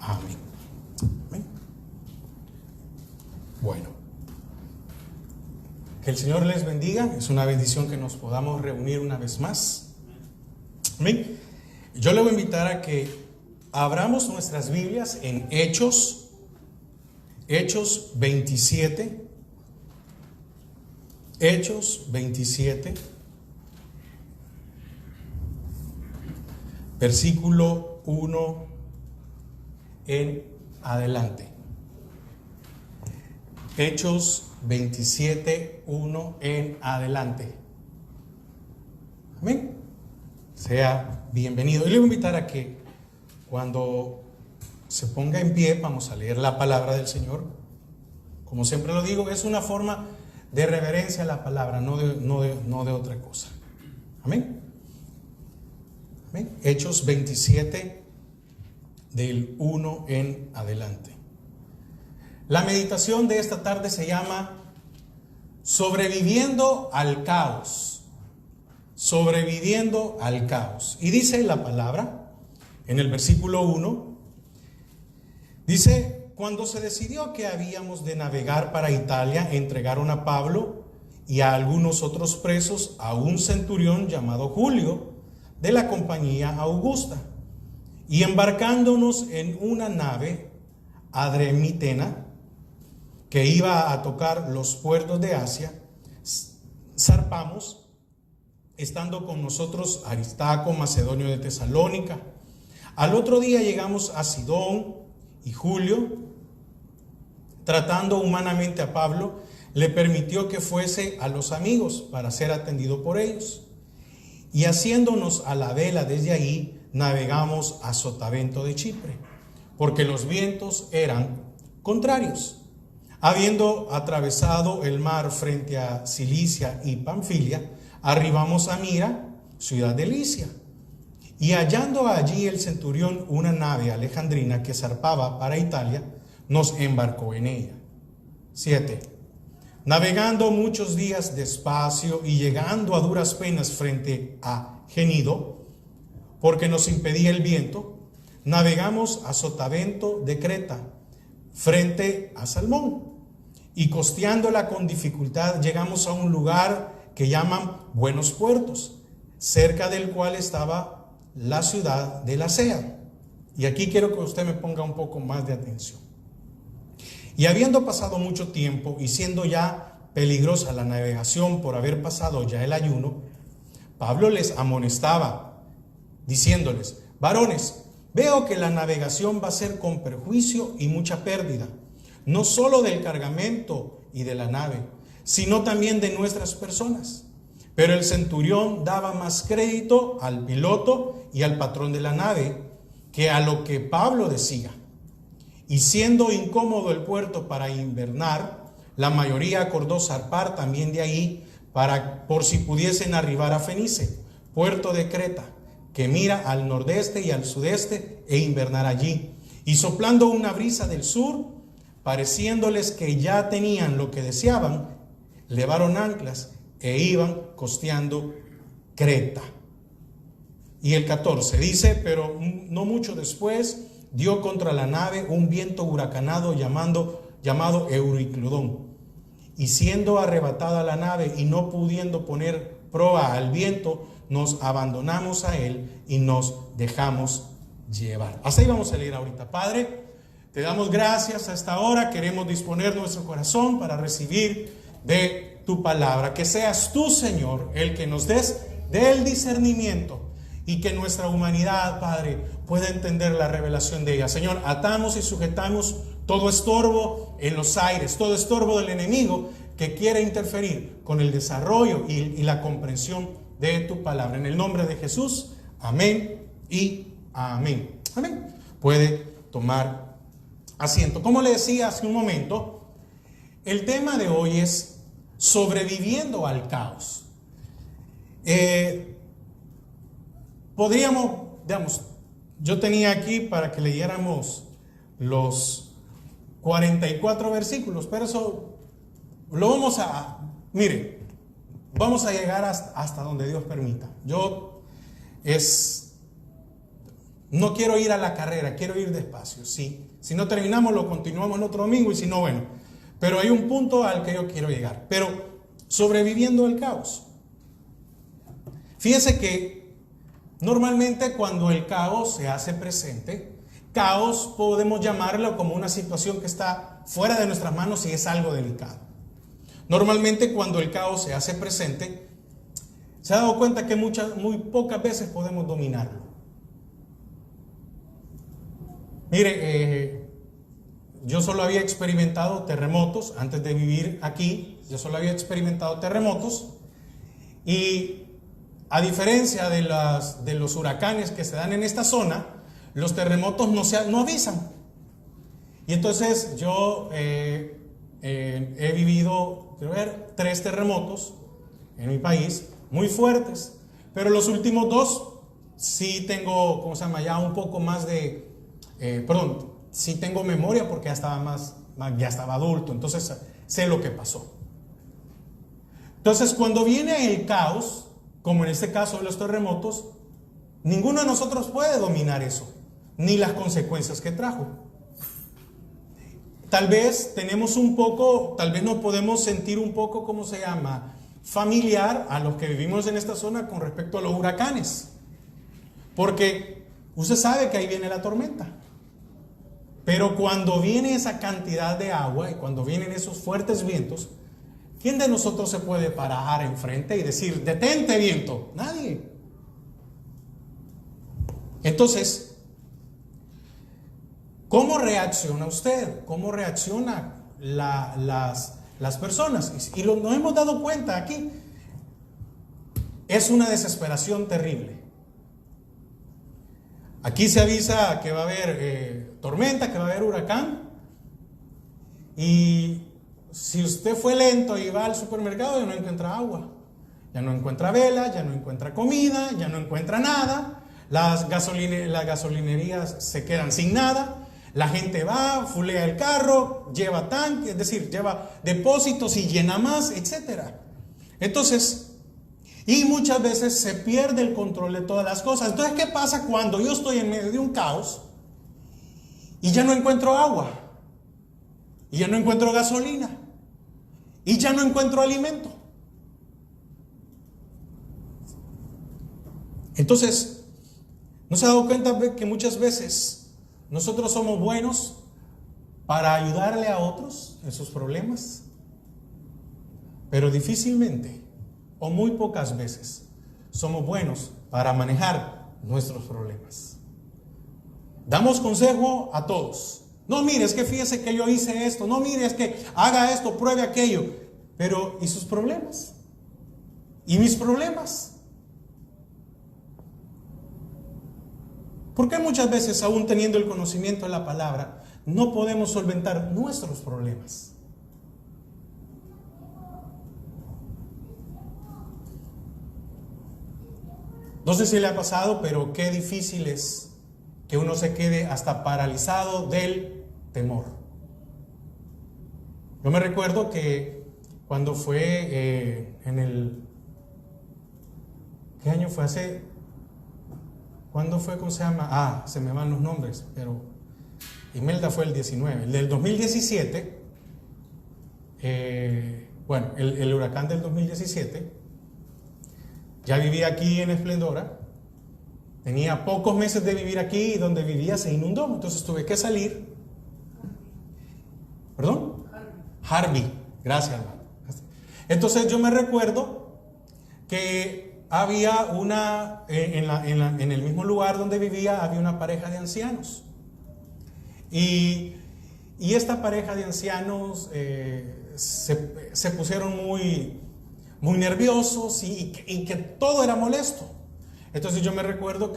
Amén. Amén. Bueno, que el Señor les bendiga. Es una bendición que nos podamos reunir una vez más. Amén. Yo le voy a invitar a que abramos nuestras Biblias en Hechos 27. Hechos 27, versículo 1 en adelante. Hechos 27, 1 en adelante. Amén. Sea bienvenido. Y le voy a invitar a que cuando se ponga en pie vamos a leer la palabra del Señor. Como siempre lo digo, es una forma de reverencia a la palabra, no de otra cosa. Amén. Amén. Hechos 27 del 1 en adelante. La meditación de esta tarde se llama Sobreviviendo al caos. Sobreviviendo al caos. Y dice la palabra en el versículo 1, dice: cuando se decidió que habíamos de navegar para Italia, entregaron a Pablo y a algunos otros presos a un centurión llamado Julio, de la compañía Augusta. Y embarcándonos en una nave adremitena que iba a tocar los puertos de Asia, zarpamos, estando con nosotros Aristarco, macedonio de Tesalónica. Al otro día llegamos a Sidón, y Julio, tratando humanamente a Pablo, le permitió que fuese a los amigos para ser atendido por ellos. Y haciéndonos a la vela desde ahí, navegamos a Sotavento de Chipre, porque los vientos eran contrarios. Habiendo atravesado el mar frente a Cilicia y Panfilia, arribamos a Mira, ciudad de Licia. Y hallando allí el centurión una nave alejandrina que zarpaba para Italia, nos embarcó en ella. 7. Navegando muchos días despacio y llegando a duras penas frente a Genido, porque nos impedía el viento, navegamos a Sotavento de Creta, frente a Salmón, y costeándola con dificultad llegamos a un lugar que llaman Buenos Puertos, cerca del cual estaba la ciudad de Lasea. Y aquí quiero que usted me ponga un poco más de atención. Y habiendo pasado mucho tiempo y siendo ya peligrosa la navegación por haber pasado ya el ayuno, Pablo les amonestaba, diciéndoles: varones, veo que la navegación va a ser con perjuicio y mucha pérdida, no solo del cargamento y de la nave, sino también de nuestras personas. Pero el centurión daba más crédito al piloto y al patrón de la nave que a lo que Pablo decía. Y siendo incómodo el puerto para invernar, la mayoría acordó zarpar también de ahí por si pudiesen arribar a Fenice, puerto de Creta, que mira al nordeste y al sudeste, e invernar allí. Y soplando una brisa del sur, pareciéndoles que ya tenían lo que deseaban, levaron anclas e iban costeando Creta. Y el 14 dice: pero no mucho después dio contra la nave un viento huracanado llamado Euricludón, y siendo arrebatada la nave y no pudiendo poner proa al viento, nos abandonamos a él y nos dejamos llevar. Hasta ahí vamos a leer ahorita. Padre, te damos gracias a esta hora. Queremos disponer nuestro corazón para recibir de tu palabra. Que seas tú, Señor, el que nos des del discernimiento, y que nuestra humanidad, Padre, pueda entender la revelación de ella. Señor, atamos y sujetamos todo estorbo en los aires, todo estorbo del enemigo que quiere interferir con el desarrollo y la comprensión de tu palabra. En el nombre de Jesús, amén y amén. Amén. Puede tomar asiento. Como le decía hace un momento, el tema de hoy es sobreviviendo al caos. Yo tenía aquí para que leyéramos los 44 versículos, pero eso lo vamos a llegar hasta donde Dios permita. No quiero ir a la carrera, quiero ir despacio, sí. Si no terminamos, lo continuamos el otro domingo y si no, bueno. Pero hay un punto al que yo quiero llegar. Pero sobreviviendo al caos. Fíjense que normalmente cuando el caos se hace presente, caos podemos llamarlo como una situación que está fuera de nuestras manos y es algo delicado. Normalmente cuando el caos se hace presente, se ha dado cuenta que muy pocas veces podemos dominarlo. Mire, yo solo había experimentado terremotos antes de vivir aquí. Yo solo había experimentado terremotos y a diferencia de los huracanes que se dan en esta zona, los terremotos no avisan. Y entonces yo he vivido, quiero ver, 3 terremotos en mi país muy fuertes, pero los últimos 2 sí tengo, ¿cómo se llama? Ya un poco más de, sí tengo memoria porque ya estaba adulto, entonces sé lo que pasó. Entonces cuando viene el caos, como en este caso de los terremotos, ninguno de nosotros puede dominar eso, ni las consecuencias que trajo. Tal vez tal vez nos podemos sentir un poco, ¿cómo se llama?, familiar a los que vivimos en esta zona con respecto a los huracanes. Porque usted sabe que ahí viene la tormenta. Pero cuando viene esa cantidad de agua y cuando vienen esos fuertes vientos, ¿quién de nosotros se puede parar enfrente y decir, detente viento? Nadie. Entonces, ¿cómo reacciona usted? ¿Cómo reaccionan las personas? Y nos hemos dado cuenta aquí. Es una desesperación terrible. Aquí se avisa que va a haber tormenta, que va a haber huracán. Y si usted fue lento y va al supermercado, ya no encuentra agua, ya no encuentra vela, ya no encuentra comida, ya no encuentra nada. Las gasolinerías se quedan sin nada. La gente va, fulea el carro, lleva tanques, es decir, lleva depósitos y llena más, etc. Entonces, y muchas veces se pierde el control de todas las cosas. Entonces, ¿qué pasa cuando yo estoy en medio de un caos y ya no encuentro agua? Y ya no encuentro gasolina. Y ya no encuentro alimento. Entonces, ¿no se ha dado cuenta que muchas veces nosotros somos buenos para ayudarle a otros en sus problemas? Pero difícilmente, o muy pocas veces, somos buenos para manejar nuestros problemas. Damos consejo a todos. No, mire, es que fíjese que yo hice esto. No, mire, es que haga esto, pruebe aquello. Pero, ¿y sus problemas? ¿Y mis problemas? ¿Por qué muchas veces, aún teniendo el conocimiento de la palabra, no podemos solventar nuestros problemas? No sé si le ha pasado, pero qué difícil es que uno se quede hasta paralizado del temor. Yo me recuerdo que cuando fue ¿qué año fue? ¿Cuándo fue? ¿Cómo se llama? Se me van los nombres, pero Imelda fue el 19. El del 2017, el huracán del 2017, ya vivía aquí en Esplendora. Tenía pocos meses de vivir aquí y donde vivía se inundó. Entonces tuve que salir. ¿Perdón? Harvey. Gracias, hermano. Entonces yo me recuerdo que había en el mismo lugar donde vivía, había una pareja de ancianos. Y esta pareja de ancianos se pusieron muy nerviosos y que todo era molesto. Entonces yo me recuerdo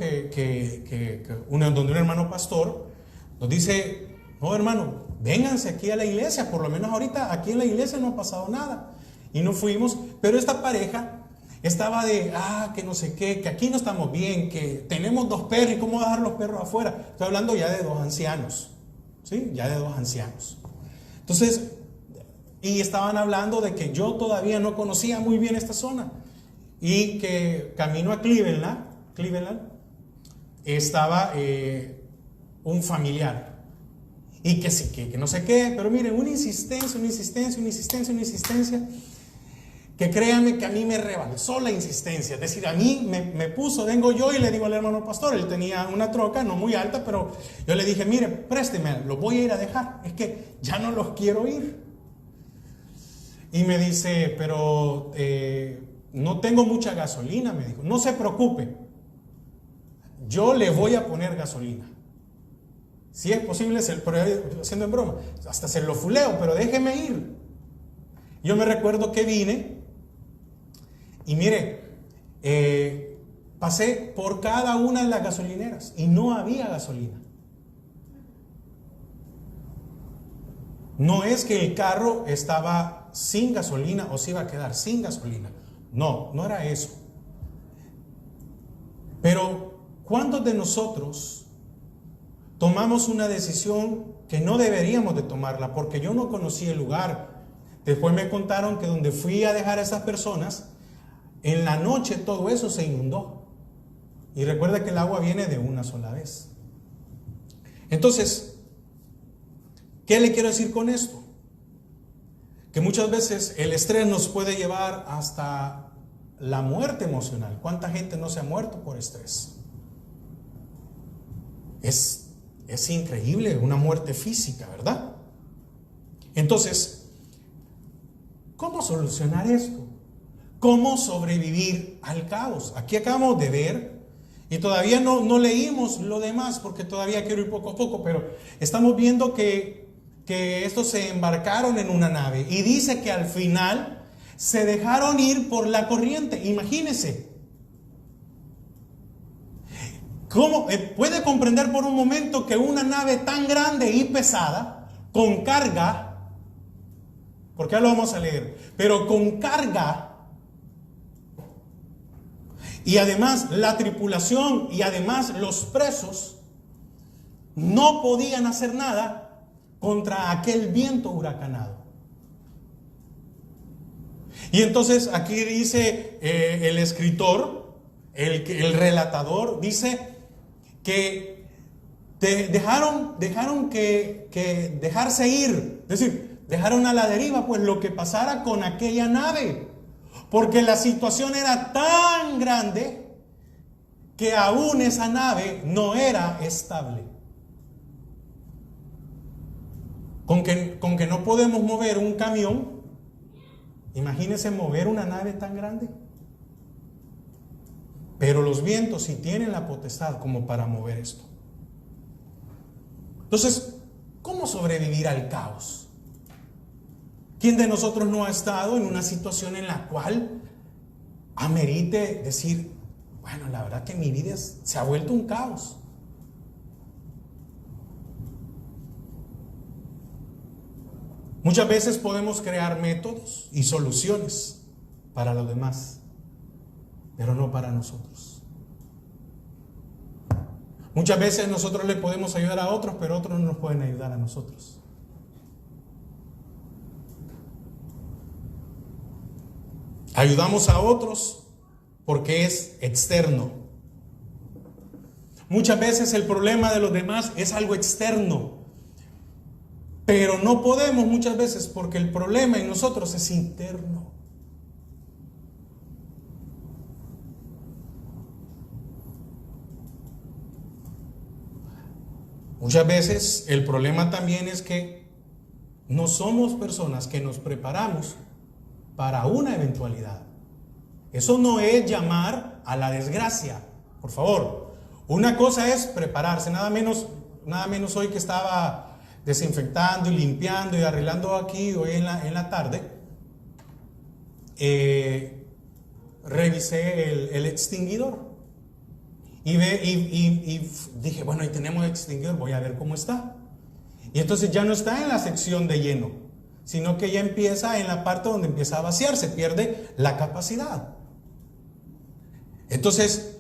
donde un hermano pastor nos dice, no, hermano, vénganse aquí a la iglesia, por lo menos ahorita aquí en la iglesia no ha pasado nada. Y nos fuimos, pero esta pareja estaba que no sé qué, que aquí no estamos bien, que tenemos 2 perros y cómo dejar los perros afuera. Estoy hablando ya de 2 ancianos, ¿sí? Ya de 2 ancianos. Entonces, y estaban hablando de que yo todavía no conocía muy bien esta zona y que camino a Cleveland, estaba un familiar. Y que sí, que no sé qué, pero miren, una insistencia, que créanme que a mí me rebalsó la insistencia. Es decir, a mí me puso, vengo yo y le digo al hermano pastor, él tenía una troca, no muy alta, pero yo le dije, mire, présteme, los voy a ir a dejar, es que ya no los quiero ir. Y me dice, pero no tengo mucha gasolina, me dijo. No se preocupe, yo le voy a poner gasolina. Si es posible, pero haciendo en broma, hasta se lo fuleo, pero déjeme ir. Yo me recuerdo que vine y mire, pasé por cada una de las gasolineras y no había gasolina. No es que el carro estaba sin gasolina o se iba a quedar sin gasolina. No, no era eso. Pero ¿cuántos de nosotros tomamos una decisión que no deberíamos de tomarla? Porque yo no conocí el lugar. Después me contaron que donde fui a dejar a esas personas, en la noche todo eso se inundó. Y recuerda que el agua viene de una sola vez. Entonces, ¿qué le quiero decir con esto? Que muchas veces el estrés nos puede llevar hasta la muerte emocional. ¿Cuánta gente no se ha muerto por estrés? Es increíble, una muerte física, ¿verdad? Entonces, ¿cómo solucionar esto? ¿Cómo sobrevivir al caos? Aquí acabamos de ver, y todavía no leímos lo demás porque todavía quiero ir poco a poco, pero estamos viendo que estos se embarcaron en una nave y dice que al final se dejaron ir por la corriente. Imagínense. ¿Cómo puede comprender por un momento que una nave tan grande y pesada, con carga, porque ya lo vamos a leer, pero con carga, y además la tripulación y además los presos, no podían hacer nada contra aquel viento huracanado? Y entonces aquí dice el escritor, el relatador, dice que dejaron que dejarse ir, es decir, dejaron a la deriva pues lo que pasara con aquella nave, porque la situación era tan grande que aún esa nave no era estable. Con que no podemos mover un camión, imagínense mover una nave tan grande. Pero los vientos sí tienen la potestad como para mover esto. Entonces, ¿cómo sobrevivir al caos? ¿Quién de nosotros no ha estado en una situación en la cual amerite decir, bueno, la verdad que mi vida se ha vuelto un caos? Muchas veces podemos crear métodos y soluciones para los demás, pero no para nosotros. Muchas veces nosotros le podemos ayudar a otros, pero otros no nos pueden ayudar a nosotros. Ayudamos a otros porque es externo. Muchas veces el problema de los demás es algo externo, pero no podemos muchas veces porque el problema en nosotros es interno. Muchas veces el problema también es que no somos personas que nos preparamos para una eventualidad. Eso no es llamar a la desgracia, por favor. Una cosa es prepararse, nada menos hoy que estaba desinfectando y limpiando y arreglando aquí hoy en la tarde, revisé el extinguidor. Y dije, bueno, ahí tenemos el extinguidor, voy a ver cómo está. Y entonces ya no está en la sección de lleno, sino que ya empieza en la parte donde empieza a vaciarse, pierde la capacidad. Entonces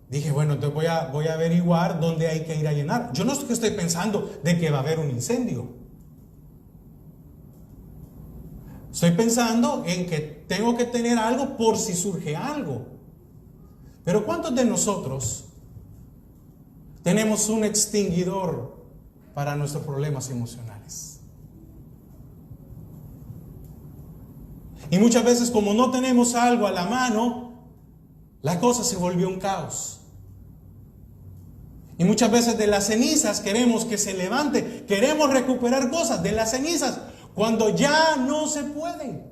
dije, bueno, entonces voy a averiguar dónde hay que ir a llenar. Yo no estoy pensando de que va a haber un incendio. Estoy pensando en que tengo que tener algo por si surge algo. Pero ¿cuántos de nosotros tenemos un extinguidor para nuestros problemas emocionales. Y muchas veces, como no tenemos algo a la mano, la cosa se volvió un caos. Y muchas veces de las cenizas queremos que se levante, queremos recuperar cosas de las cenizas cuando ya no se puede.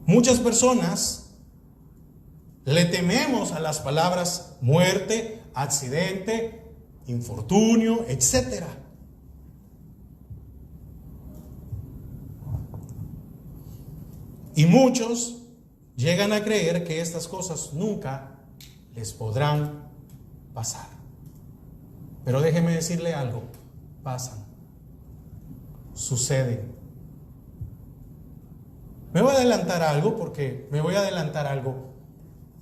Muchas personas le tememos a las palabras muerte, accidente, infortunio, etc. Y muchos llegan a creer que estas cosas nunca les podrán pasar. Pero déjeme decirle algo, pasan, suceden. Me voy a adelantar algo porque me voy a adelantar algo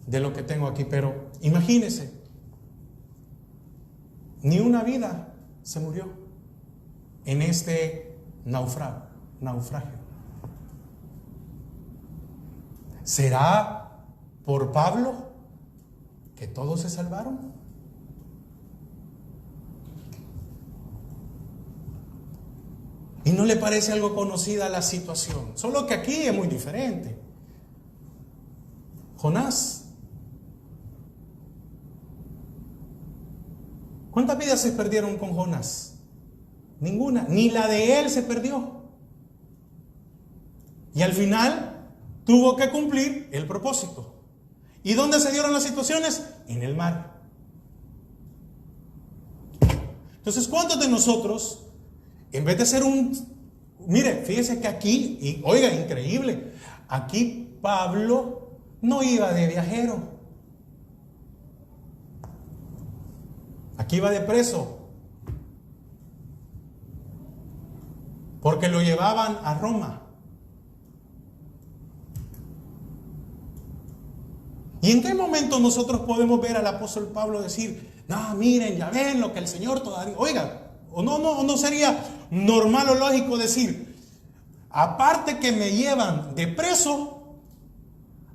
de lo que tengo aquí, pero imagínese, ni una vida se murió en este naufragio. ¿Será por Pablo que todos se salvaron? ¿Y no le parece algo conocida la situación? Solo que aquí es muy diferente. Jonás. ¿Cuántas vidas se perdieron con Jonás? Ninguna. Ni la de él se perdió. Y al final tuvo que cumplir el propósito. ¿Y dónde se dieron las situaciones? En el mar. Entonces, ¿cuántos de nosotros, en vez de ser mire, fíjese que aquí, y oiga, increíble, aquí Pablo no iba de viajero, aquí iba de preso, porque lo llevaban a Roma. ¿Y en qué momento nosotros podemos ver al apóstol Pablo decir, no, miren, ya ven lo que el Señor todavía, oiga, o no sería normal o lógico decir, aparte que me llevan de preso,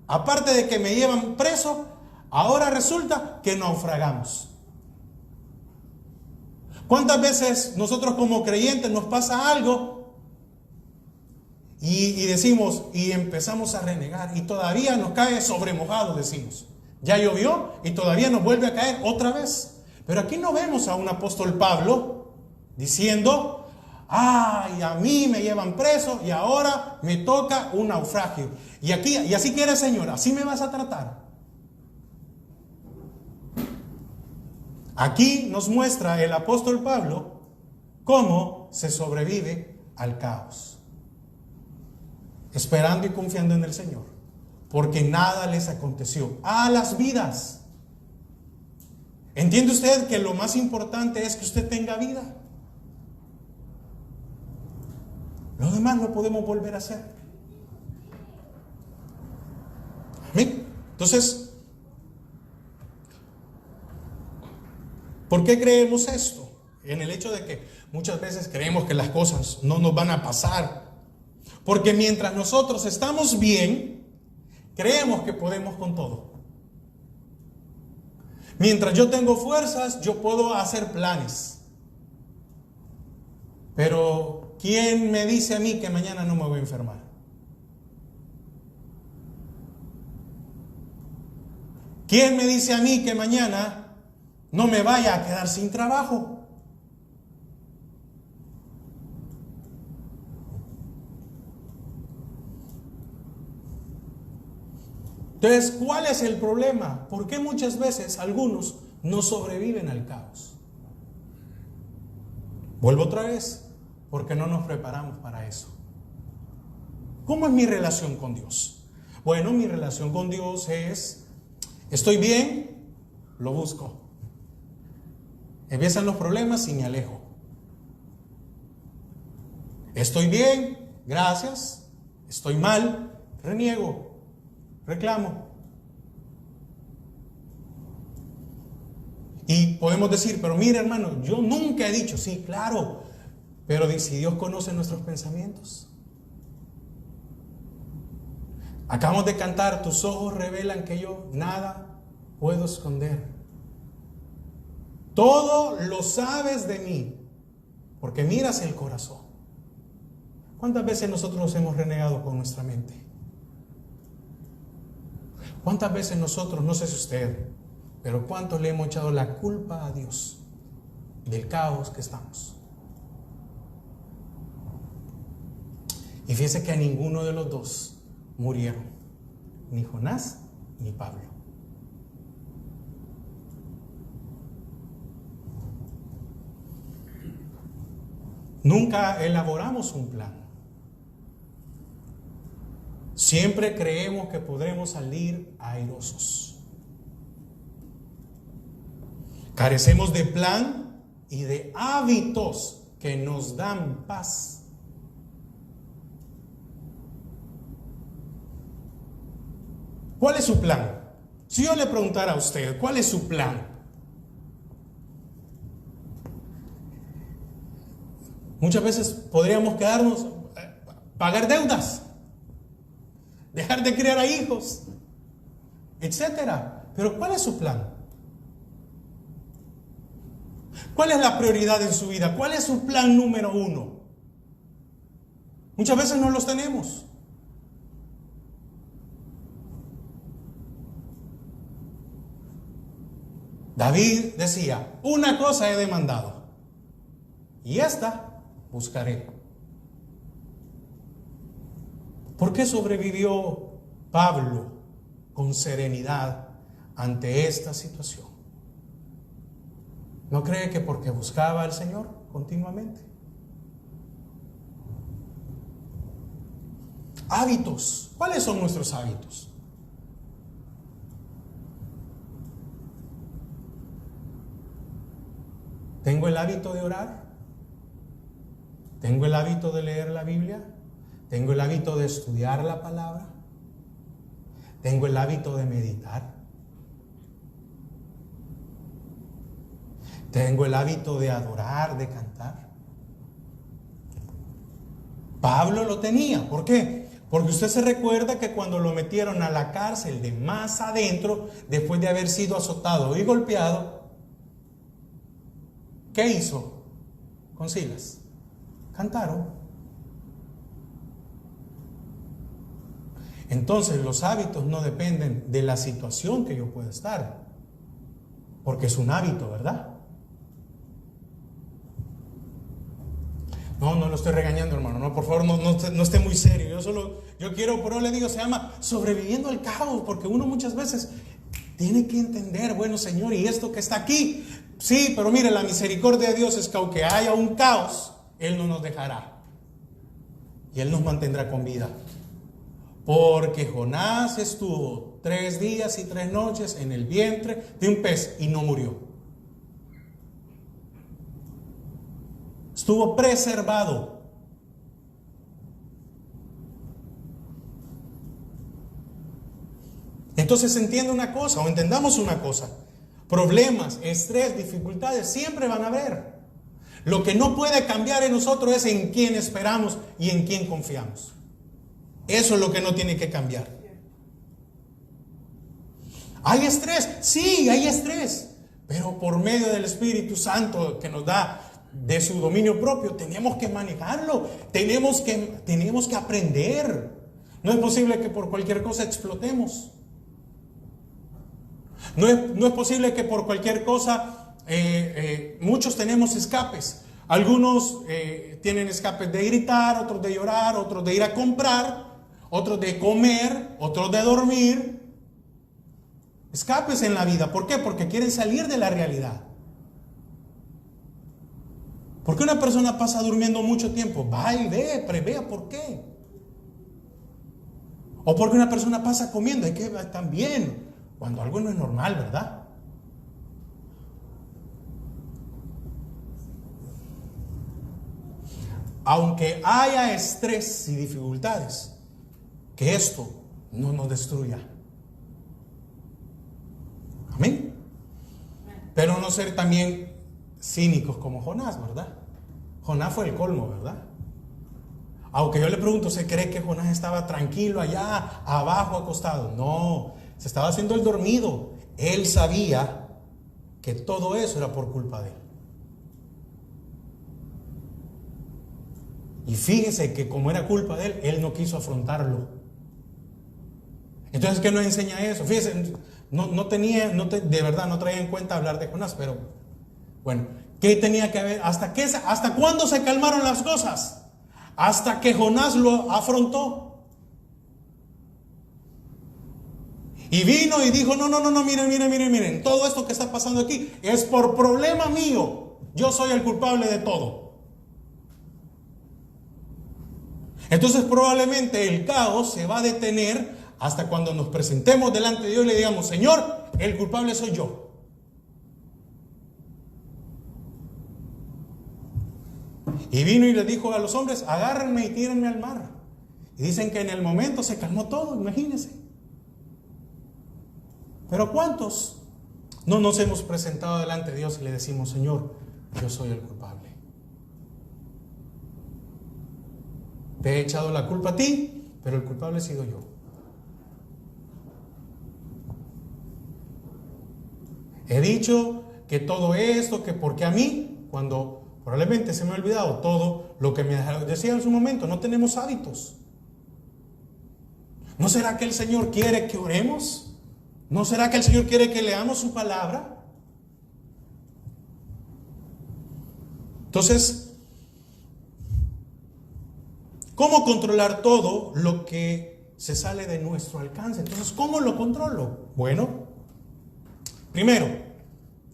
aparte de que me llevan preso, ahora resulta que naufragamos? ¿Cuántas veces nosotros como creyentes nos pasa algo y decimos, y empezamos a renegar, y todavía nos cae sobre mojado, decimos, ya llovió y todavía nos vuelve a caer otra vez? Pero aquí no vemos a un apóstol Pablo diciendo, ay, a mí me llevan preso y ahora me toca un naufragio. Y así quiere, Señor, así me vas a tratar. Aquí nos muestra el apóstol Pablo cómo se sobrevive al caos, esperando y confiando en el Señor, porque nada les aconteció a las vidas. ¿Entiende usted que lo más importante es que usted tenga vida? Lo demás lo podemos volver a hacer. Amén. Entonces, ¿por qué creemos esto? En el hecho de que muchas veces creemos que las cosas no nos van a pasar. Porque mientras nosotros estamos bien, creemos que podemos con todo. Mientras yo tengo fuerzas, yo puedo hacer planes. Pero ¿quién me dice a mí que mañana no me voy a enfermar? ¿Quién me dice a mí que mañana no me vaya a quedar sin trabajo? Entonces, ¿cuál es el problema? ¿Por qué muchas veces algunos no sobreviven al caos? Vuelvo otra vez, porque no nos preparamos para eso. ¿Cómo es mi relación con Dios? Bueno, mi relación con Dios es, estoy bien, lo busco. Empiezan los problemas y me alejo. Estoy bien, gracias. Estoy mal, reniego, reclamo. Y podemos decir, pero mire hermano, yo nunca he dicho, sí, claro, pero si Dios conoce nuestros pensamientos. Acabamos de cantar, tus ojos revelan que yo nada puedo esconder. Todo lo sabes de mí, porque miras el corazón. ¿Cuántas veces nosotros hemos renegado con nuestra mente? ¿Cuántas veces nosotros, no sé si usted, pero cuántos le hemos echado la culpa a Dios del caos que estamos? Y fíjese que a ninguno de los dos murieron, ni Jonás ni Pablo. Nunca elaboramos un plan. Siempre creemos que podremos salir airosos. Carecemos de plan y de hábitos que nos dan paz. ¿Cuál es su plan? Si yo le preguntara a usted, ¿cuál es su plan? Muchas veces podríamos quedarnos, pagar deudas, dejar de criar a hijos, etcétera. Pero ¿cuál es su plan? ¿Cuál es la prioridad en su vida? ¿Cuál es su plan número uno? Muchas veces no los tenemos. David decía, una cosa he demandado, y esta buscaré. ¿Por qué sobrevivió Pablo con serenidad ante esta situación? ¿No cree que porque buscaba al Señor continuamente? Hábitos. ¿Cuáles son nuestros hábitos? ¿Tengo el hábito de orar? ¿Tengo el hábito de leer la Biblia? ¿Tengo el hábito de estudiar la palabra? ¿Tengo el hábito de meditar? ¿Tengo el hábito de adorar, de cantar? Pablo lo tenía. ¿Por qué? Porque usted se recuerda que cuando lo metieron a la cárcel de más adentro, después de haber sido azotado y golpeado, ¿qué hizo con Silas? Cantaron. Entonces los hábitos no dependen de la situación que yo pueda estar, porque es un hábito, ¿verdad? No lo estoy regañando, hermano. No, por favor, no esté muy serio. Yo quiero, pero le digo, se llama sobreviviendo al caos, porque uno muchas veces tiene que entender, bueno, Señor, y esto que está aquí, sí, pero mire, la misericordia de Dios es que aunque haya un caos, Él no nos dejará. Y Él nos mantendrá con vida. Porque Jonás estuvo 3 días y 3 noches en el vientre de un pez y no murió. Estuvo preservado. Entonces entiende una cosa, o entendamos una cosa. Problemas, estrés, dificultades siempre van a haber. Lo que no puede cambiar en nosotros es en quién esperamos y en quién confiamos. Eso es lo que no tiene que cambiar. ¿Hay estrés? Sí, hay estrés. Pero por medio del Espíritu Santo que nos da de su dominio propio, tenemos que manejarlo. Tenemos que aprender. No es posible que por cualquier cosa explotemos. No es posible que por cualquier cosa, muchos tenemos escapes. Algunos tienen escapes de gritar, otros de llorar, otros de ir a comprar, otros de comer, otros de dormir. Escapes en la vida. ¿Por qué? Porque quieren salir de la realidad. ¿Por qué una persona pasa durmiendo mucho tiempo? Va y ve, prevea por qué. O porque una persona pasa comiendo, hay que ver también. Cuando algo no es normal, ¿verdad? Aunque haya estrés y dificultades, que esto no nos destruya. Amén. Pero no ser también cínicos como Jonás, ¿verdad? Jonás fue el colmo, ¿verdad? Aunque yo le pregunto, ¿se cree que Jonás estaba tranquilo allá abajo acostado? No, se estaba haciendo el dormido. Él sabía que todo eso era por culpa de él. Y fíjese que como era culpa de él, él no quiso afrontarlo. Entonces, ¿qué nos enseña eso? Fíjese, de verdad no traía en cuenta hablar de Jonás, pero bueno, ¿qué tenía que haber? ¿Hasta cuándo se calmaron las cosas? Hasta que Jonás lo afrontó. Y vino y dijo, no, miren, todo esto que está pasando aquí es por problema mío. Yo soy el culpable de todo. Entonces probablemente el caos se va a detener hasta cuando nos presentemos delante de Dios y le digamos, Señor, el culpable soy yo. Y vino y le dijo a los hombres, agárrenme y tírenme al mar. Y dicen que en el momento se calmó todo, imagínense. Pero ¿cuántos no nos hemos presentado delante de Dios y le decimos, Señor, yo soy el culpable? Te he echado la culpa a ti, pero el culpable he sido yo. He dicho que todo esto, que porque a mí, cuando probablemente se me ha olvidado todo lo que me decía en su momento, no tenemos hábitos. ¿No será que el Señor quiere que oremos? ¿No será que el Señor quiere que leamos su palabra? Entonces, ¿cómo controlar todo lo que se sale de nuestro alcance? Entonces, ¿cómo lo controlo? Bueno, primero,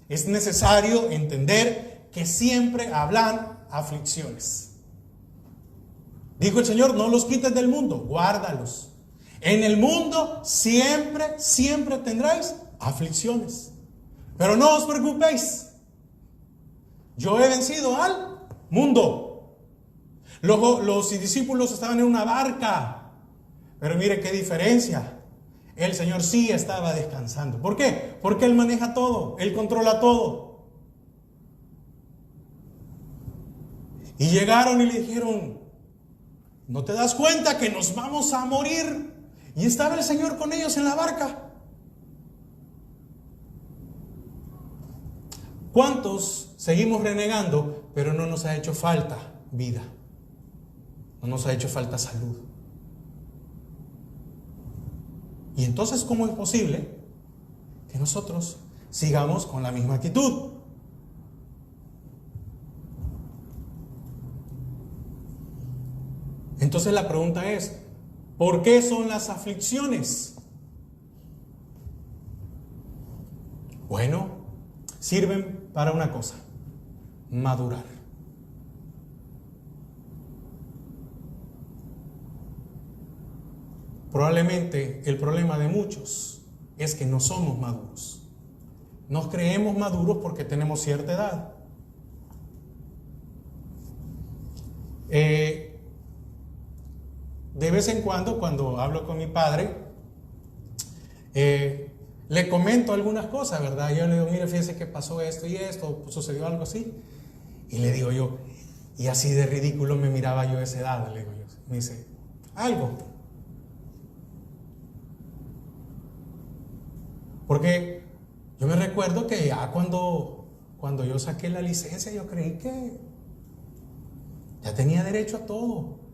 es necesario entender que siempre habrán aflicciones. Dijo el Señor, no los quites del mundo, guárdalos. En el mundo siempre tendréis aflicciones. Pero no os preocupéis. Yo he vencido al mundo. Los discípulos estaban en una barca. Pero mire qué diferencia. El Señor sí estaba descansando. ¿Por qué? Porque Él maneja todo. Él controla todo. Y llegaron y le dijeron, ¿no te das cuenta que nos vamos a morir? Y estaba el Señor con ellos en la barca. ¿Cuántos seguimos renegando, pero no nos ha hecho falta vida? No nos ha hecho falta salud. Y entonces, ¿cómo es posible que nosotros sigamos con la misma actitud? Entonces la pregunta es, ¿por qué son las aflicciones? Bueno, sirven para una cosa, madurar. Probablemente el problema de muchos es que no somos maduros. Nos creemos maduros porque tenemos cierta edad. De vez en cuando hablo con mi padre, le comento algunas cosas, ¿verdad? Yo le digo, mire, fíjese que pasó esto y esto, sucedió algo así. Y le digo yo, y así de ridículo me miraba yo a esa edad, le digo yo. Me dice, algo. Porque yo me recuerdo que ya cuando yo saqué la licencia, yo creí que ya tenía derecho a todo.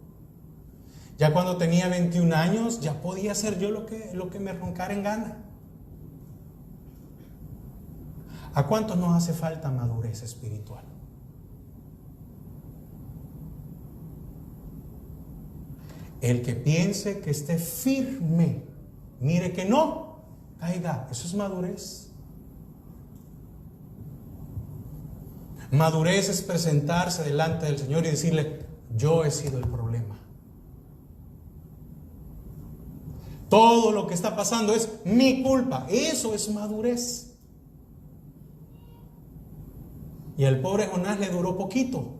Ya cuando tenía 21 años, ya podía hacer yo lo que me roncara en gana. ¿A cuántos nos hace falta madurez espiritual? El que piense que esté firme, mire que no caiga. Eso es madurez. Madurez es presentarse delante del Señor y decirle, yo he sido el problema. Todo lo que está pasando es mi culpa. Eso es madurez. Y al pobre Jonás le duró poquito,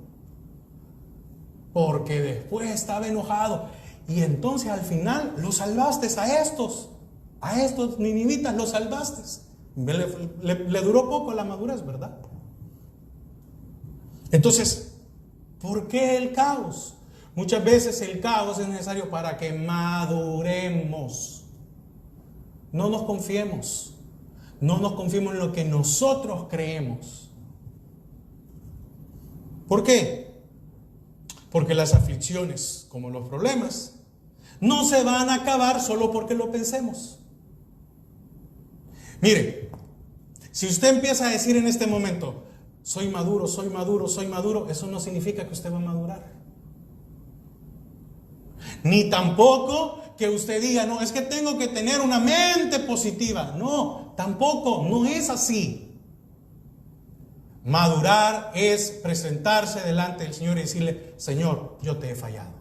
porque después estaba enojado. Y entonces al final los salvaste a estos ninivitas, los salvaste. Le duró poco la madurez, ¿verdad? Entonces, ¿por qué el caos? Muchas veces el caos es necesario para que maduremos. No nos confiemos. No nos confiemos en lo que nosotros creemos. ¿Por qué? Porque las aflicciones, como los problemas, no se van a acabar solo porque lo pensemos. Mire, si usted empieza a decir en este momento, soy maduro, soy maduro, soy maduro, eso no significa que usted va a madurar. Ni tampoco que usted diga, no, es que tengo que tener una mente positiva. No, tampoco, no es así. Madurar es presentarse delante del Señor y decirle, Señor, yo te he fallado.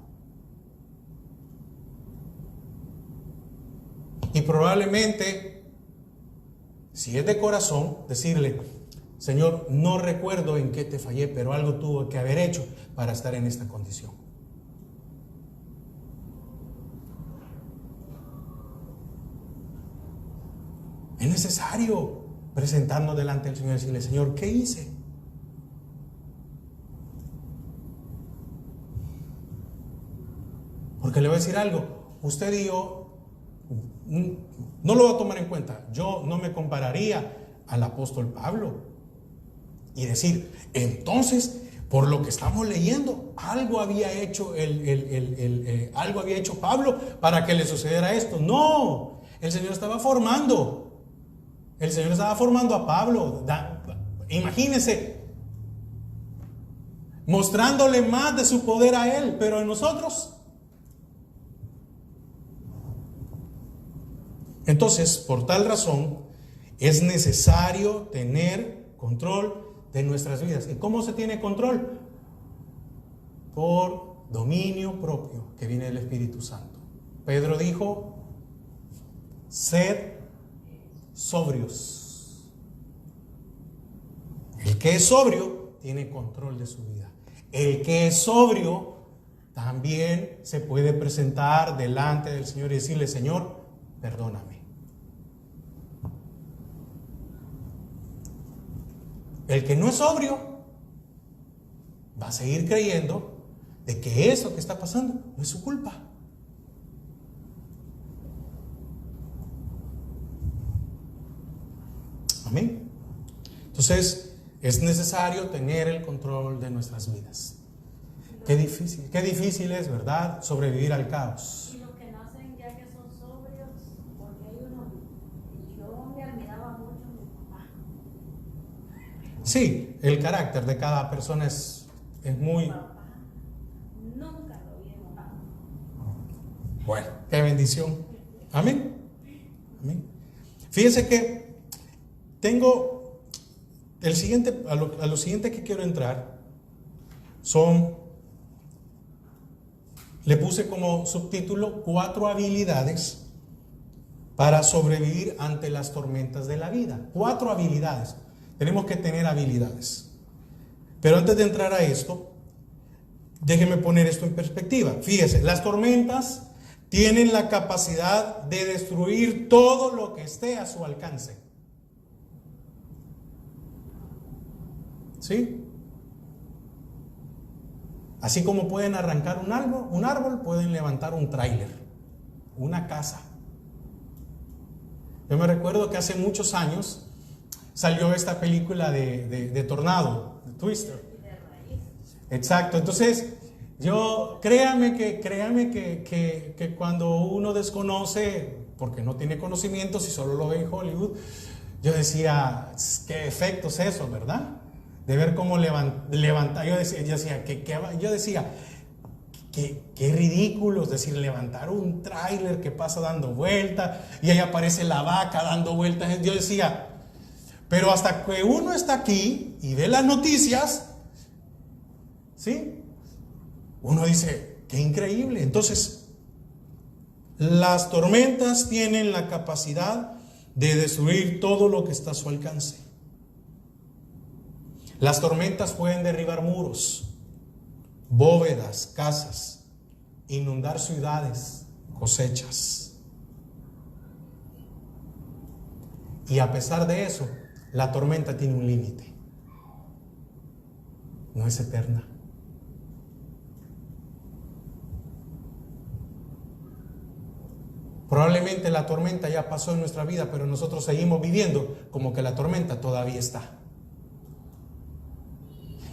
Y probablemente, si es de corazón, decirle, Señor, no recuerdo en qué te fallé, pero algo tuve que haber hecho para estar en esta condición. Es necesario presentarnos delante del Señor y decirle, Señor, ¿qué hice? Porque le voy a decir algo, usted y yo no lo va a tomar en cuenta. Yo no me compararía al apóstol Pablo y decir, entonces, por lo que estamos leyendo, algo había hecho algo había hecho Pablo para que le sucediera esto. No, el Señor estaba formando. El Señor estaba formando a Pablo. Imagínense, mostrándole más de su poder a él, pero en nosotros. Entonces, por tal razón, es necesario tener control de nuestras vidas. ¿Y cómo se tiene control? Por dominio propio que viene del Espíritu Santo. Pedro dijo, sed sobrios. El que es sobrio tiene control de su vida. El que es sobrio también se puede presentar delante del Señor y decirle, Señor, perdóname. El que no es sobrio va a seguir creyendo de que eso que está pasando no es su culpa. Amén. Entonces, es necesario tener el control de nuestras vidas. Qué difícil es, ¿verdad? Sobrevivir al caos. Y los que nacen ya que son sobrios, porque hay uno, yo me admiraba mucho a mi papá. Sí, el carácter de cada persona es muy... Papá, nunca lo vi enojado. Bueno, qué bendición. Amén. Amén. Fíjense que tengo el siguiente, a lo siguiente que quiero entrar le puse como subtítulo 4 habilidades para sobrevivir ante las tormentas de la vida. 4 habilidades. Tenemos que tener habilidades. Pero antes de entrar a esto, déjenme poner esto en perspectiva. Fíjense, las tormentas tienen la capacidad de destruir todo lo que esté a su alcance. ¿Sí? Así como pueden arrancar un árbol, pueden levantar un tráiler, una casa. Yo me recuerdo que hace muchos años salió esta película de Tornado, de Twister. Exacto, entonces créame que cuando uno desconoce, porque no tiene conocimientos y solo lo ve en Hollywood, yo decía, qué efecto es eso, ¿verdad? De ver cómo levantar, yo decía, qué ridículo, es decir, levantar un tráiler que pasa dando vueltas y ahí aparece la vaca dando vueltas. Yo decía, pero hasta que uno está aquí y ve las noticias, ¿sí? Uno dice, qué increíble. Entonces, las tormentas tienen la capacidad de destruir todo lo que está a su alcance. Las tormentas pueden derribar muros, bóvedas, casas, inundar ciudades, cosechas. Y a pesar de eso, la tormenta tiene un límite. No es eterna. Probablemente la tormenta ya pasó en nuestra vida, pero nosotros seguimos viviendo como que la tormenta todavía está.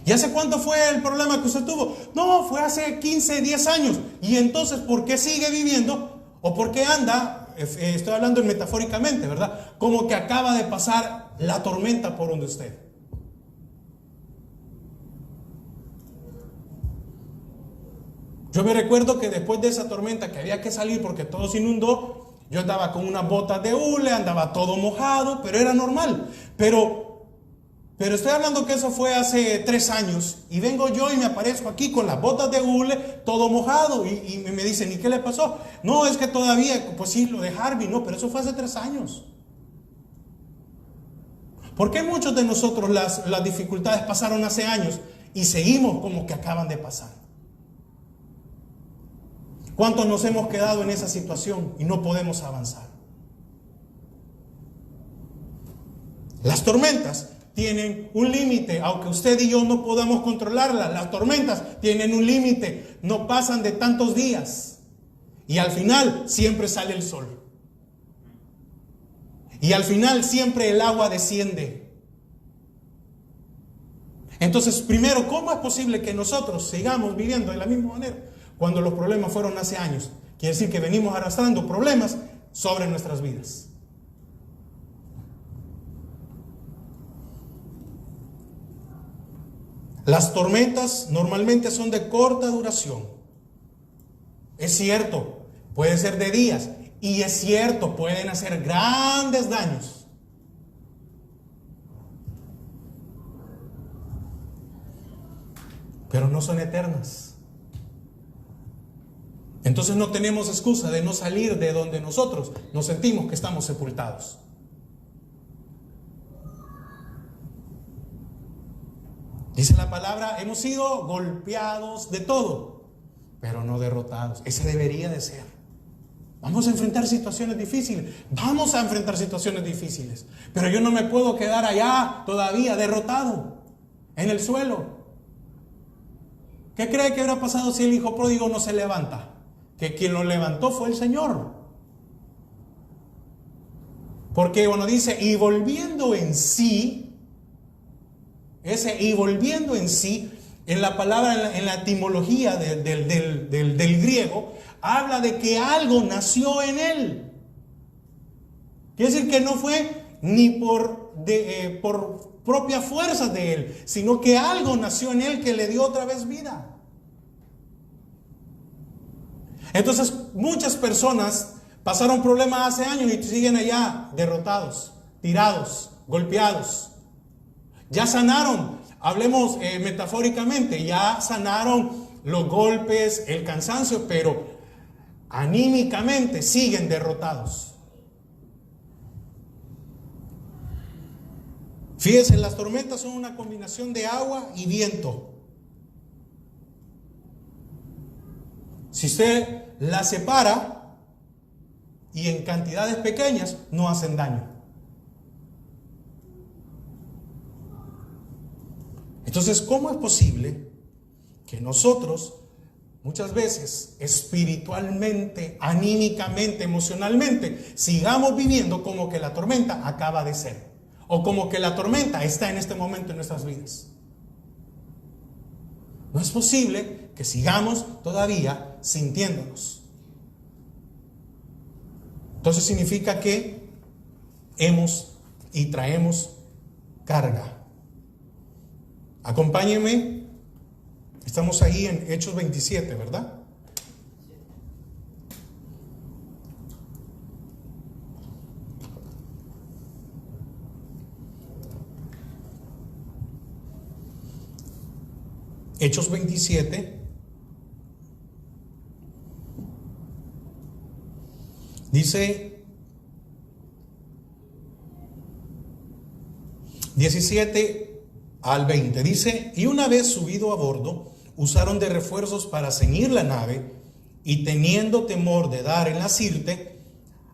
¿Y hace cuánto fue el problema que usted tuvo? No, fue hace 15, 10 años. Y entonces, ¿por qué sigue viviendo? ¿O por qué anda? Estoy hablando metafóricamente, ¿verdad? Como que acaba de pasar la tormenta por donde usted. Yo me recuerdo que después de esa tormenta que había que salir porque todo se inundó, yo andaba con unas botas de hule, andaba todo mojado, pero era normal. Pero estoy hablando que eso fue hace 3 años y vengo yo y me aparezco aquí con las botas de hule, todo mojado y me dicen, ¿y qué le pasó? No, es que todavía, pues sí, lo de Harvey, no, pero eso fue hace 3 años. ¿Por qué muchos de nosotros las dificultades pasaron hace años y seguimos como que acaban de pasar? ¿Cuántos nos hemos quedado en esa situación y no podemos avanzar? Las tormentas tienen un límite, aunque usted y yo no podamos controlarlas. Las tormentas tienen un límite, no pasan de tantos días. Y al final siempre sale el sol. Y al final siempre el agua desciende. Entonces, primero, ¿cómo es posible que nosotros sigamos viviendo de la misma manera cuando los problemas fueron hace años? Quiere decir que venimos arrastrando problemas sobre nuestras vidas. Las tormentas normalmente son de corta duración. Es cierto, puede ser de días. Y es cierto, pueden hacer grandes daños. Pero no son eternas. Entonces no tenemos excusa de no salir de donde nosotros nos sentimos que estamos sepultados. Dice la palabra, hemos sido golpeados de todo, pero no derrotados. Ese debería de ser. Vamos a enfrentar situaciones difíciles. Vamos a enfrentar situaciones difíciles. Pero yo no me puedo quedar allá todavía derrotado, en el suelo. ¿Qué cree que habrá pasado si el hijo pródigo no se levanta? Que quien lo levantó fue el Señor. Porque bueno, dice, y volviendo en sí, ese y volviendo en sí, en la palabra, en la etimología del griego, habla de que algo nació en él. Quiere decir que no fue ni por propia fuerza de él, sino que algo nació en él que le dio otra vez vida. Entonces, muchas personas pasaron problemas hace años y siguen allá derrotados, tirados, golpeados. Ya sanaron, hablemos metafóricamente, ya sanaron los golpes, el cansancio, pero anímicamente siguen derrotados. Fíjense, las tormentas son una combinación de agua y viento. Si usted las separa y en cantidades pequeñas, no hacen daño. Entonces, ¿cómo es posible que nosotros muchas veces espiritualmente, anímicamente, emocionalmente, sigamos viviendo como que la tormenta acaba de ser? O como que la tormenta está en este momento en nuestras vidas. No es posible que sigamos todavía sintiéndonos. Entonces significa que hemos y traemos carga. Acompáñenme. Estamos ahí en Hechos 27, ¿verdad? Hechos 27 dice 17 al 20, dice, y una vez subido a bordo, usaron de refuerzos para ceñir la nave, y teniendo temor de dar en la sirte,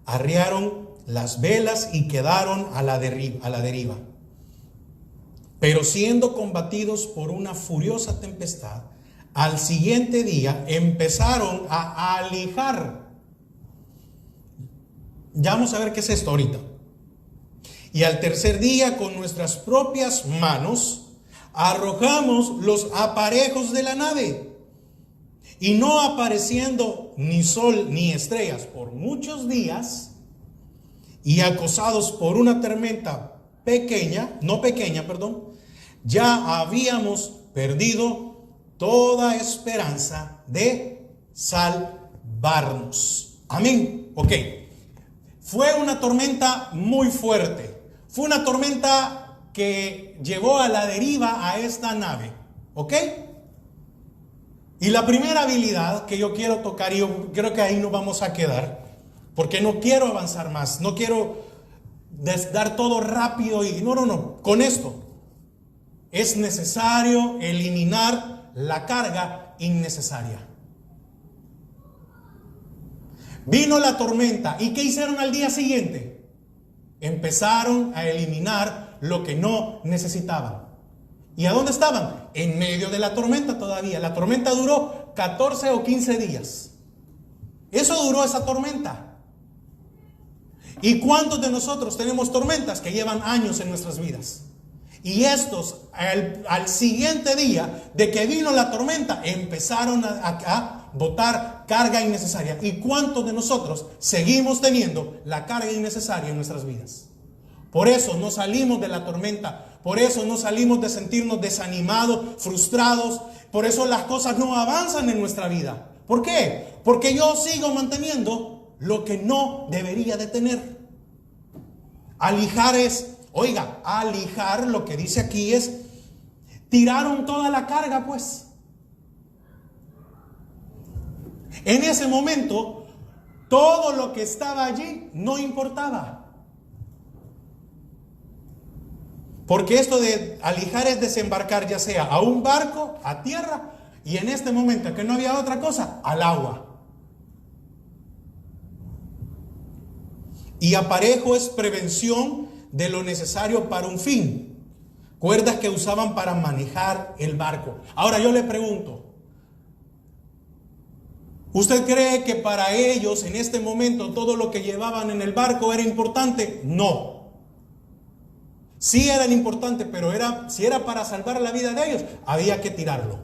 arriaron las velas y quedaron a la deriva. Pero siendo combatidos por una furiosa tempestad, al siguiente día empezaron a alijar Ya vamos a ver qué es esto ahorita. Y al tercer día, con nuestras propias manos, arrojamos los aparejos de la nave. Y no apareciendo ni sol ni estrellas por muchos días, y acosados por una tormenta ya habíamos perdido toda esperanza de salvarnos. Amén. Ok. Fue una tormenta muy fuerte. Fue una tormenta que llevó a la deriva a esta nave. ¿Ok? Y la primera habilidad que yo quiero tocar, y yo creo que ahí nos vamos a quedar, porque no quiero avanzar más, no quiero dar todo rápido y no. Con esto es necesario eliminar la carga innecesaria. Vino la tormenta, ¿y qué hicieron al día siguiente? Empezaron a eliminar lo que no necesitaban. ¿Y a dónde estaban? En medio de la tormenta todavía. La tormenta duró 14 o 15 días. Eso duró esa tormenta. ¿Y cuántos de nosotros tenemos tormentas que llevan años en nuestras vidas? Y estos, al siguiente día de que vino la tormenta, empezaron a botar carga innecesaria. ¿Y cuántos de nosotros seguimos teniendo la carga innecesaria en nuestras vidas? Por eso no salimos de la tormenta. Por eso no salimos de sentirnos desanimados, frustrados. Por eso las cosas no avanzan en nuestra vida. ¿Por qué? Porque yo sigo manteniendo lo que no debería de tener. Alijar lo que dice aquí es, tiraron toda la carga, pues. En ese momento, todo lo que estaba allí no importaba. Porque esto de alijar es desembarcar, ya sea a un barco, a tierra, y en este momento que no había otra cosa, al agua. Y aparejo es prevención de lo necesario para un fin. Cuerdas que usaban para manejar el barco. Ahora yo le pregunto, ¿usted cree que para ellos en este momento todo lo que llevaban en el barco era importante? No. Sí era importante, pero si era para salvar la vida de ellos, había que tirarlo.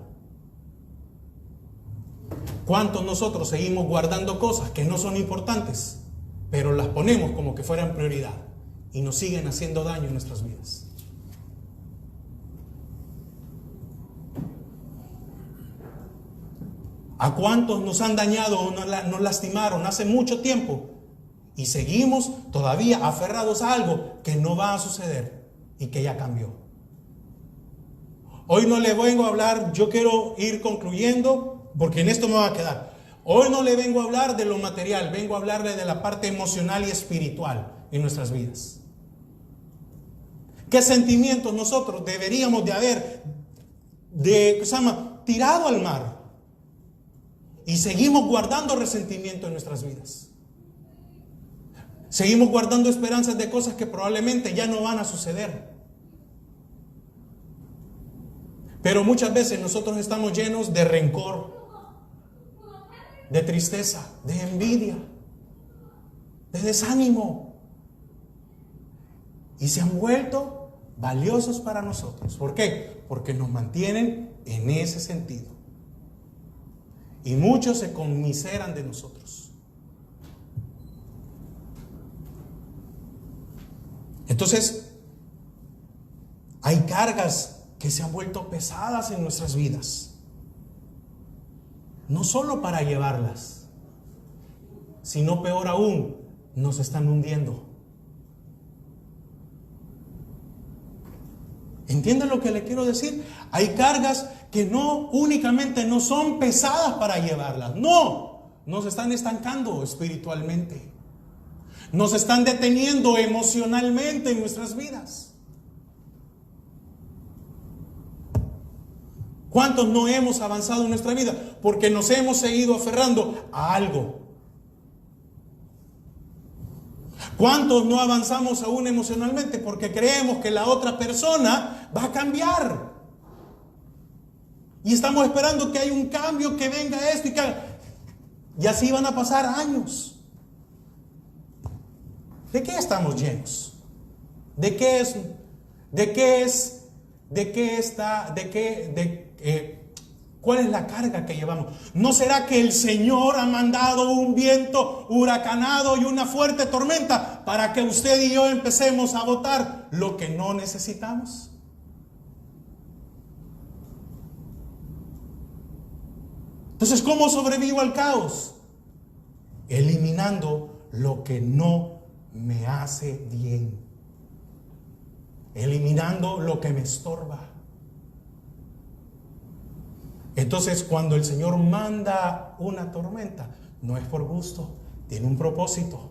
¿Cuántos nosotros seguimos guardando cosas que no son importantes, pero las ponemos como que fueran prioridad y nos siguen haciendo daño en nuestras vidas? ¿A cuántos nos han dañado o nos lastimaron hace mucho tiempo y seguimos todavía aferrados a algo que no va a suceder y que ya cambió? Hoy no le vengo a hablar, yo quiero ir concluyendo porque en esto me va a quedar. Hoy no le vengo a hablar de lo material, vengo a hablarle de la parte emocional y espiritual en nuestras vidas. ¿Qué sentimientos nosotros deberíamos de haber tirado al mar? Y seguimos guardando resentimiento en nuestras vidas. Seguimos guardando esperanzas de cosas que probablemente ya no van a suceder. Pero muchas veces nosotros estamos llenos de rencor, de tristeza, de envidia, de desánimo. Y se han vuelto valiosos para nosotros. ¿Por qué? Porque nos mantienen en ese sentido. Y muchos se conmiseran de nosotros. Entonces, hay cargas que se han vuelto pesadas en nuestras vidas. No solo para llevarlas, sino peor aún, nos están hundiendo. ¿Entienden lo que le quiero decir? Hay cargas que no únicamente no son pesadas para llevarlas. No, nos están estancando espiritualmente. Nos están deteniendo emocionalmente en nuestras vidas. ¿Cuántos no hemos avanzado en nuestra vida? Porque nos hemos seguido aferrando a algo. ¿Cuántos no avanzamos aún emocionalmente? Porque creemos que la otra persona va a cambiar. Y estamos esperando que haya un cambio, que venga esto y que... Y así van a pasar años. ¿De qué estamos llenos? ¿De qué es? ¿De qué es? ¿De qué está? ¿De qué? ¿Cuál es la carga que llevamos? ¿No será que el Señor ha mandado un viento huracanado y una fuerte tormenta para que usted y yo empecemos a botar lo que no necesitamos? Entonces, ¿cómo sobrevivo al caos? Eliminando lo que no me hace bien. Eliminando lo que me estorba. Entonces, cuando el Señor manda una tormenta, no es por gusto, tiene un propósito.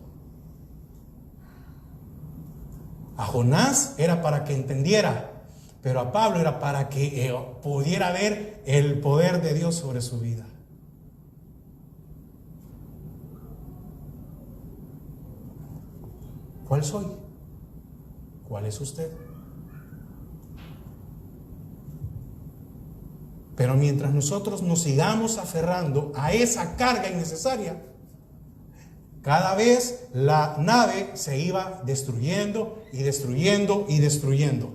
A Jonás era para que entendiera, pero a Pablo era para que pudiera ver el poder de Dios sobre su vida. ¿Cuál soy? ¿Cuál es usted? Pero mientras nosotros nos sigamos aferrando a esa carga innecesaria, cada vez la nave se iba destruyendo y destruyendo y destruyendo.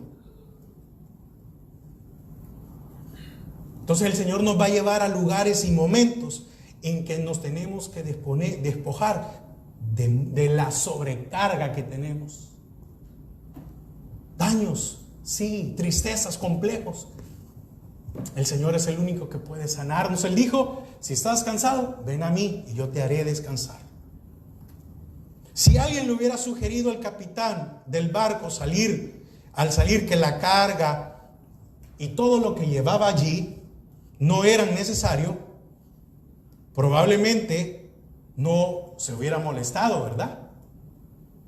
Entonces el Señor nos va a llevar a lugares y momentos en que nos tenemos que despojar de la sobrecarga que tenemos. Daños, sí, tristezas, complejos. El Señor es el único que puede sanarnos. Él dijo: si estás cansado, ven a mí y yo te haré descansar. Si alguien le hubiera sugerido al capitán del barco al salir que la carga y todo lo que llevaba allí no eran necesario, probablemente no se hubiera molestado, ¿verdad?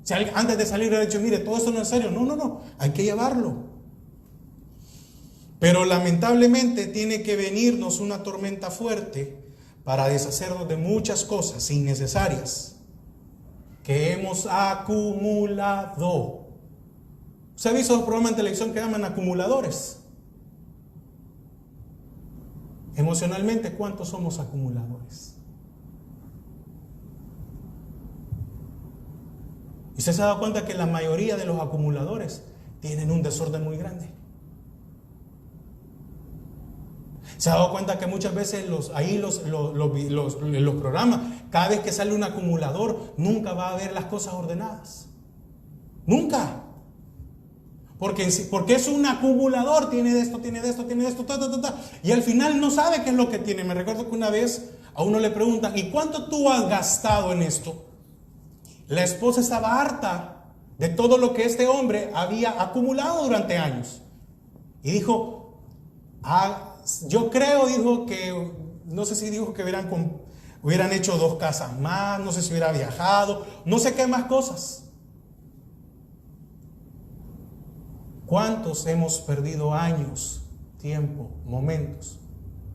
Si alguien, antes de salir, hubiera dicho: mire, todo esto no es necesario. No, hay que llevarlo. Pero lamentablemente tiene que venirnos una tormenta fuerte para deshacernos de muchas cosas innecesarias que hemos acumulado. ¿Usted ha visto los programas en televisión que llaman acumuladores? Emocionalmente, ¿cuántos somos acumuladores? ¿Y usted se ha dado cuenta que la mayoría de los acumuladores tienen un desorden muy grande? ¿Se ha dado cuenta que muchas veces los programas, cada vez que sale un acumulador, nunca va a haber las cosas ordenadas? Nunca. Porque es un acumulador, tiene de esto, y al final no sabe qué es lo que tiene. Me recuerdo que una vez a uno le preguntan: ¿y cuánto tú has gastado en esto? La esposa estaba harta de todo lo que este hombre había acumulado durante años. Y dijo: yo creo, dijo, que, no sé si dijo que hubieran hecho 2 casas más, no sé si hubiera viajado, no sé qué más cosas. ¿Cuántos hemos perdido años, tiempo, momentos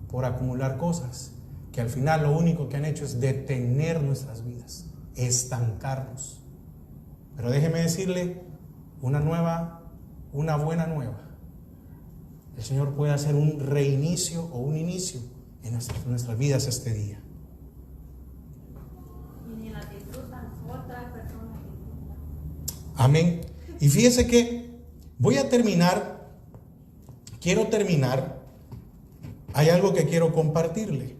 por acumular cosas que al final lo único que han hecho es detener nuestras vidas, estancarnos? Pero déjeme decirle una buena nueva. El Señor puede hacer un reinicio o un inicio en nuestras vidas este día. Y ni la disfrutan, otras personas disfrutan. Amén. Y fíjese que quiero terminar. Hay algo que quiero compartirle.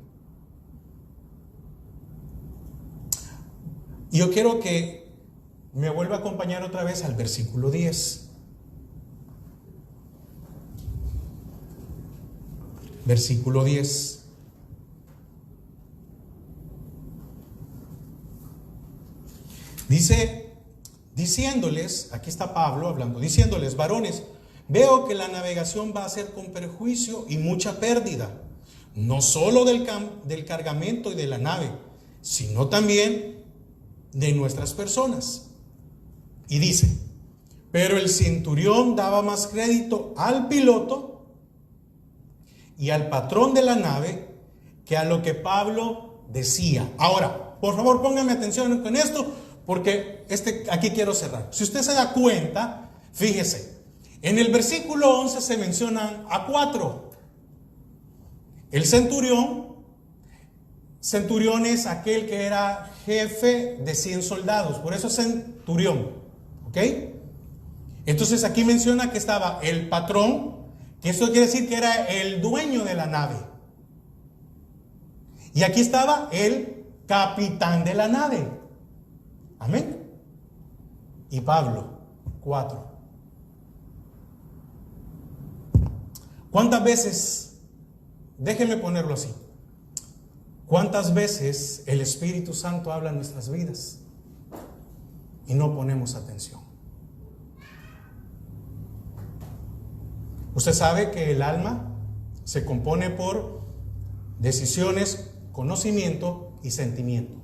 Yo quiero que me vuelva a acompañar otra vez al versículo 10. Versículo 10. Dice, diciéndoles, aquí está Pablo hablando, diciéndoles: varones, veo que la navegación va a ser con perjuicio y mucha pérdida, no solo del cargamento y de la nave, sino también de nuestras personas. Y dice: pero el centurión daba más crédito al piloto y al patrón de la nave que a lo que Pablo decía. Ahora, por favor, póngame atención con esto, porque aquí quiero cerrar. Si usted se da cuenta, fíjese, en el versículo 11 se mencionan a 4. El centurión, Centurión es aquel que era jefe de 100 soldados, por eso es centurión, ¿ok? Entonces aquí menciona que estaba el patrón, que eso quiere decir que era el dueño de la nave. Y aquí estaba el capitán de la nave. Amén. Y Pablo, 4. ¿Cuántas veces, déjenme ponerlo así, cuántas veces el Espíritu Santo habla en nuestras vidas y no ponemos atención? Usted sabe que el alma se compone por decisiones, conocimiento y sentimiento.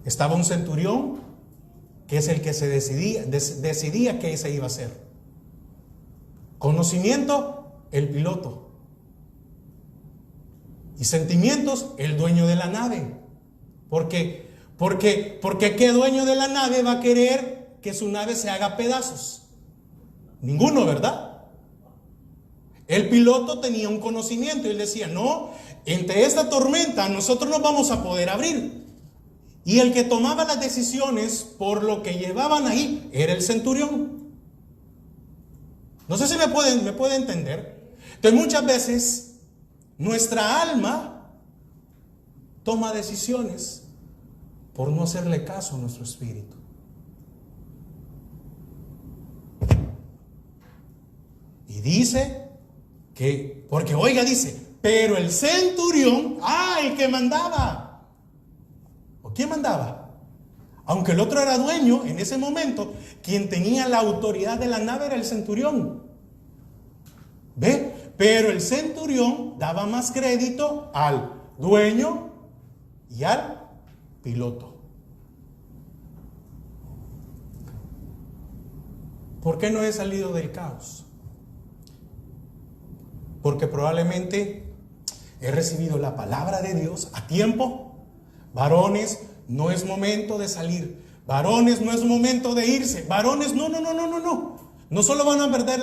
Estaba un centurión, que es el que se decidía qué se iba a hacer. Conocimiento, el piloto. Y sentimientos, el dueño de la nave. Porque ¿qué dueño de la nave va a querer que su nave se haga pedazos? Ninguno, ¿verdad? El piloto tenía un conocimiento y él decía, no, entre esta tormenta nosotros nos vamos a poder abrir. Y el que tomaba las decisiones por lo que llevaban ahí era el centurión. No sé si me puede entender. Entonces muchas veces nuestra alma toma decisiones por no hacerle caso a nuestro espíritu. Y dice que, porque oiga, dice, pero el centurión, el que mandaba. ¿O quién mandaba? Aunque el otro era dueño, en ese momento, quien tenía la autoridad de la nave era el centurión. ¿Ve? Pero el centurión daba más crédito al dueño y al piloto. ¿Por qué no he salido del caos? Porque probablemente he recibido la palabra de Dios a tiempo. Varones, no es momento de salir. Varones, no es momento de irse. Varones, no. No solo van a perder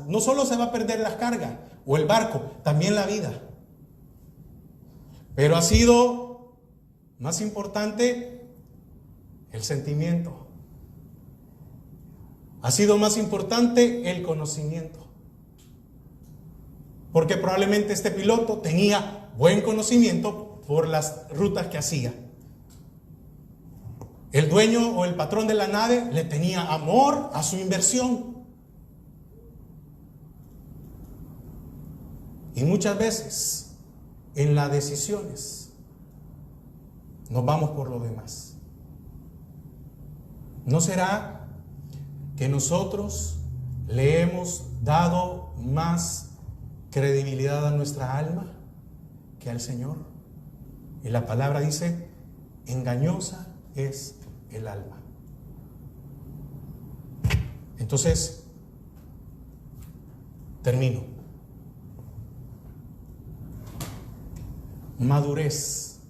no solo se va a perder las cargas o el barco, también la vida. Pero ha sido más importante el sentimiento. Ha sido más importante el conocimiento. Porque probablemente este piloto tenía buen conocimiento por las rutas que hacía. El dueño o el patrón de la nave le tenía amor a su inversión. Y muchas veces en las decisiones nos vamos por lo demás. ¿No será que nosotros le hemos dado más credibilidad a nuestra alma que al Señor? Y la palabra dice, engañosa es el alma. Entonces, termino. Madurez.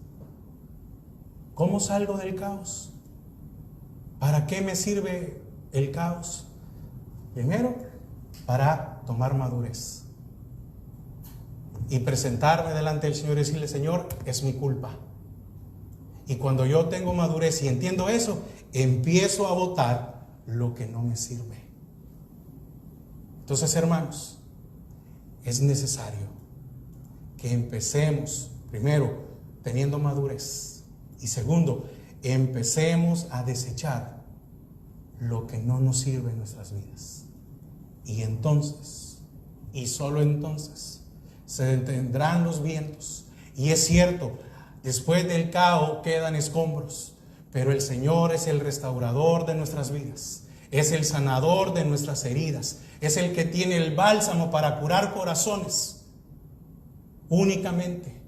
¿Cómo salgo del caos? ¿Para qué me sirve el caos? Primero, para tomar madurez y presentarme delante del Señor y decirle, Señor, es mi culpa. Y cuando yo tengo madurez y entiendo eso, empiezo a botar lo que no me sirve. Entonces, hermanos, es necesario que empecemos, primero, teniendo madurez. Y segundo, empecemos a desechar lo que no nos sirve en nuestras vidas. Y entonces, y solo entonces, se detendrán los vientos. Y es cierto, después del caos quedan escombros, pero el Señor es el restaurador de nuestras vidas, es el sanador de nuestras heridas, es el que tiene el bálsamo para curar corazones únicamente.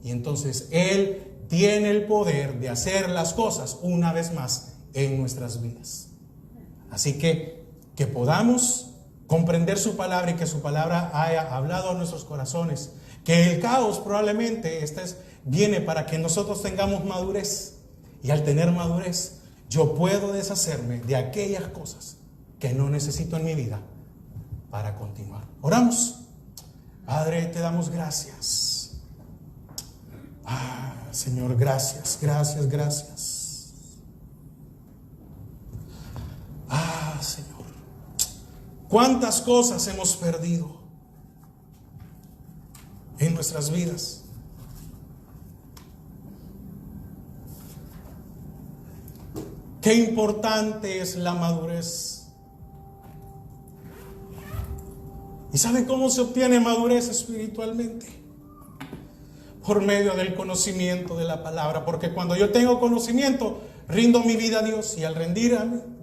Y entonces Él tiene el poder de hacer las cosas una vez más en nuestras vidas. Así que podamos comprender su palabra y que su palabra haya hablado a nuestros corazones. Que el caos probablemente viene para que nosotros tengamos madurez. Y al tener madurez, yo puedo deshacerme de aquellas cosas que no necesito en mi vida para continuar. Oramos. Padre, te damos gracias Señor, gracias, gracias, gracias. Señor, cuántas cosas hemos perdido en nuestras vidas. Qué importante es la madurez. ¿Y saben cómo se obtiene madurez espiritualmente? Por medio del conocimiento de la palabra. Porque cuando yo tengo conocimiento, rindo mi vida a Dios. Y al rendir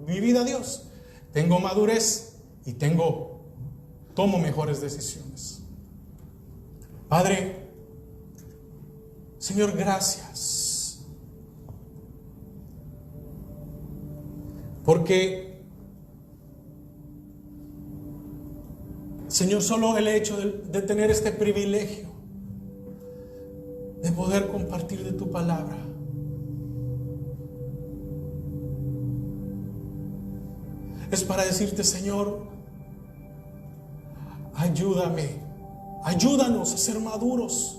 mi vida a Dios, tengo madurez y tomo mejores decisiones. Padre, Señor, gracias. Porque, Señor, solo el hecho de tener este privilegio de poder compartir de tu palabra, es para decirte, Señor, ayúdanos a ser maduros.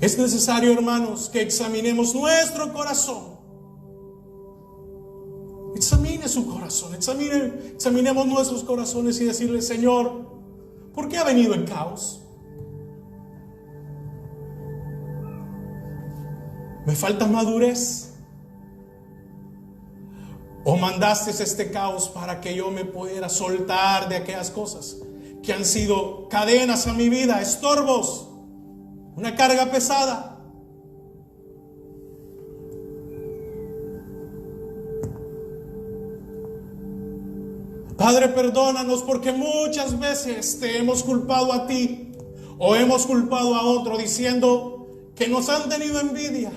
Es necesario, hermanos, que examinemos nuestro corazón. Examine su corazón, examinemos nuestros corazones y decirle, Señor, ¿por qué ha venido el caos? ¿Me falta madurez? ¿O mandaste este caos para que yo me pudiera soltar de aquellas cosas que han sido cadenas a mi vida, estorbos, una carga pesada? Padre, perdónanos porque muchas veces te hemos culpado a ti o hemos culpado a otro diciendo que nos han tenido envidia,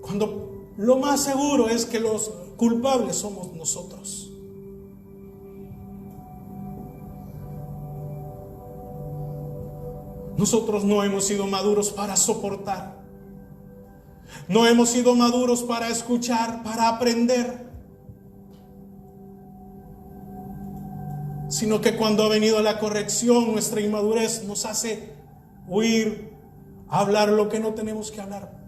cuando lo más seguro es que los culpables somos nosotros. Nosotros no hemos sido maduros para soportar. No hemos sido maduros para escuchar, para aprender. Sino que cuando ha venido la corrección, nuestra inmadurez nos hace huir, hablar lo que no tenemos que hablar.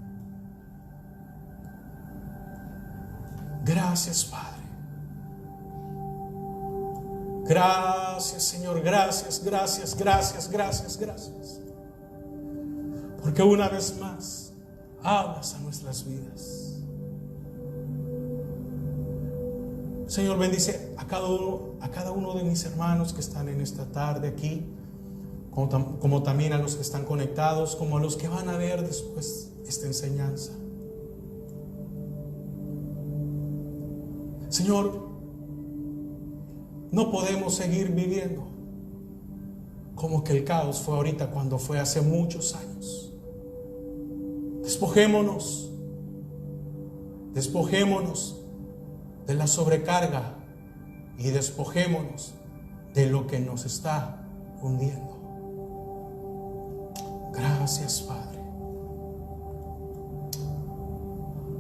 Gracias, Padre. Gracias, Señor. Gracias, gracias, gracias, gracias, gracias. Porque una vez más hablas a nuestras vidas. Señor, bendice a cada uno de mis hermanos que están en esta tarde aquí, como también a los que están conectados, como a los que van a ver después esta enseñanza. Señor, no podemos seguir viviendo como que el caos fue ahorita cuando fue hace muchos años. Despojémonos de la sobrecarga y despojémonos de lo que nos está hundiendo. Gracias, Padre.